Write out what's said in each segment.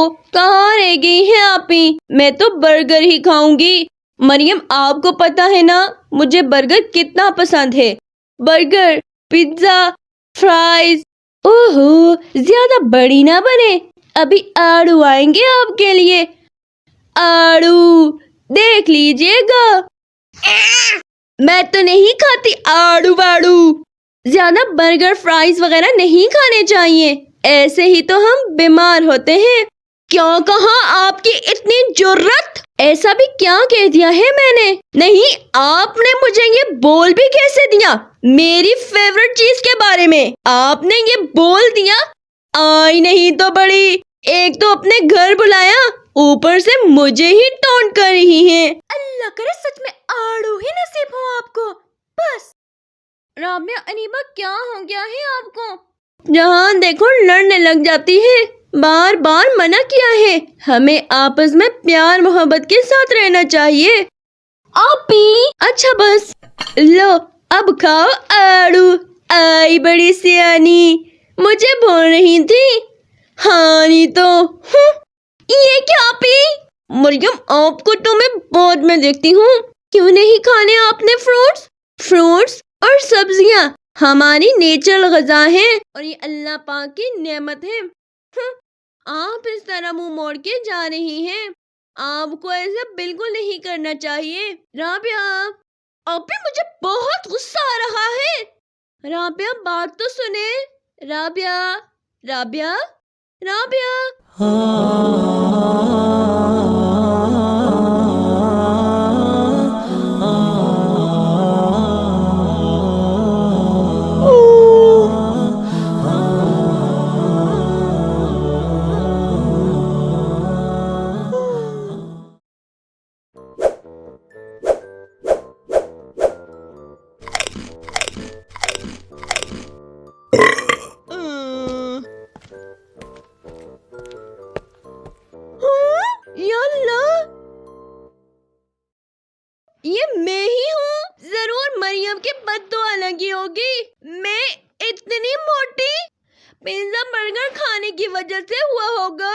کہاں رہ گئی ہیں آپ ہی؟ میں تو برگر ہی کھاؤں گی۔ مریم آپ کو پتا ہے نا مجھے برگر کتنا پسند ہے۔ Burger, pizza, fries. اوہو زیادہ بڑی نہ بنے، ابھی آڑو آئیں گے آپ کے لیے۔ آڑو دیکھ لیجیے گا۔ میں تو نہیں کھاتی آڑو واڑو۔ زیادہ برگر فرائز وغیرہ نہیں کھانے چاہیے، ایسے ہی تو ہم بیمار ہوتے ہیں۔ کیوں کہاں آپ کی اتنی جرأت؟ ایسا بھی کیا کہہ دیا ہے میں نے؟ نہیں، آپ نے مجھے یہ بول بھی کیسے دیا میری فیورٹ چیز کے بارے میں؟ آپ نے یہ بول دیا؟ آئی نہیں تو بڑی، ایک تو اپنے گھر بلایا، اوپر سے مجھے ہی ٹونٹ کر رہی ہیں۔ اللہ کرے سچ میں آڑو ہی نصیب ہو آپ کو۔ بس رابعہ انیبہ کیا ہو گیا ہے آپ کو؟ جہاں دیکھو لڑنے لگ جاتی ہے۔ بار بار منع کیا ہے ہمیں آپس میں پیار محبت کے ساتھ رہنا چاہیے۔ آپی اچھا بس لو اب کھاؤ آڑو۔ آئی بڑی سیانی، مجھے بول رہی تھی ہاں نہیں تو یہ کیا آپی؟ مریم آپ کو تو میں بعد میں دیکھتی ہوں۔ کیوں نہیں کھانے آپ نے فروٹس اور سبزیاں؟ ہماری نیچرل غذا ہے اور یہ اللہ پاک کی نعمت ہے۔ آپ اس طرح منہ موڑ کے جا رہی ہیں، آپ کو ایسا بالکل نہیں کرنا چاہیے۔ رابعہ اب بھی مجھے بہت غصہ آ رہا ہے۔ رابعہ بات تو سنے۔ رابعہ رابعہ رابعہ یا اللہ، یہ میں ہی ہوں۔ ضرور مریم کی بد دعا لگی ہوگی۔ میں اتنی موٹی پیزا برگر کھانے کی وجہ سے ہوا ہوگا۔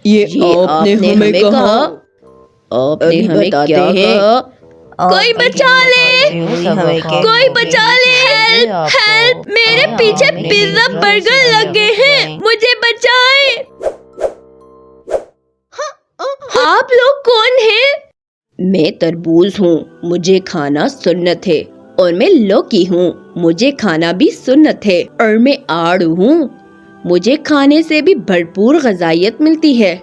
یہ آپ نے ہمیں کہا؟ آپ نے ہمیں کیا کہا؟ کوئی بچا لے، کوئی بچا لے، ہیلپ ہیلپ، میرے پیچھے پیزا برگر لگ گئے ہیں، مجھے بچائیں۔ آپ لوگ کون ہیں؟ میں تربوز ہوں، مجھے کھانا سنت ہے۔ اور میں لوکی ہوں، مجھے کھانا بھی سنت ہے۔ اور میں آڑو ہوں، مجھے کھانے سے بھی بھرپور غذائیت ملتی ہے۔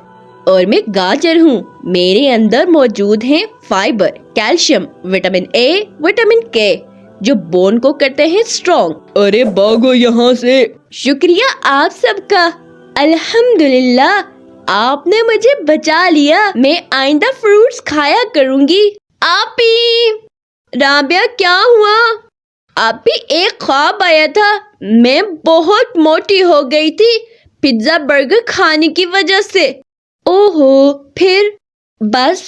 اور میں گاجر ہوں، میرے اندر موجود ہیں fibre, calcium, vitamin A, vitamin کے، جو بون کو کرتے ہیں اسٹرانگ۔ ارے بھاگو یہاں سے۔ شکریہ آپ سب کا، الحمدللہ آپ نے مجھے بچا لیا۔ میں آئندہ فروٹس کھایا کروں گی۔ آپی رابعہ کیا ہوا؟ آپی ایک خواب آیا تھا، میں بہت موٹی ہو گئی تھی پیزا برگر کھانے کی وجہ سے۔ اوہو پھر بس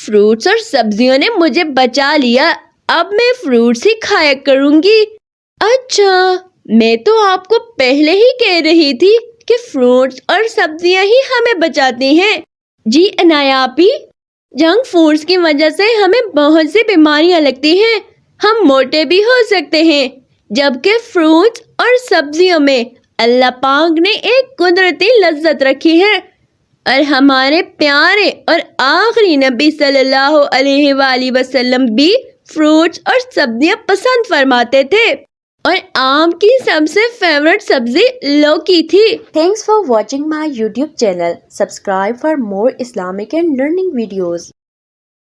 فروٹس اور سبزیوں نے مجھے بچا لیا۔ اب میں فروٹس ہی کھایا کروں گی۔ اچھا میں تو آپ کو پہلے ہی کہہ رہی تھی کہ فروٹس اور سبزیاں ہی ہمیں بچاتی ہیں۔ جی عنایا آپی، جنک فوڈز کی وجہ سے ہمیں بہت سی بیماریاں لگتی ہیں، ہم موٹے بھی ہو سکتے ہیں، جبکہ فروٹس اور سبزیوں میں اللہ پاک نے ایک قدرتی لذت رکھی ہے۔ اور ہمارے پیارے اور آخری نبی صلی اللہ علیہ وآلہ وسلم بھی فروٹس اور سبزیاں پسند فرماتے تھے، اور آپ کی سب سے فیورٹ سبزی لوکی تھی۔ Thanks for watching my YouTube channel. Subscribe for more Islamic and learning videos.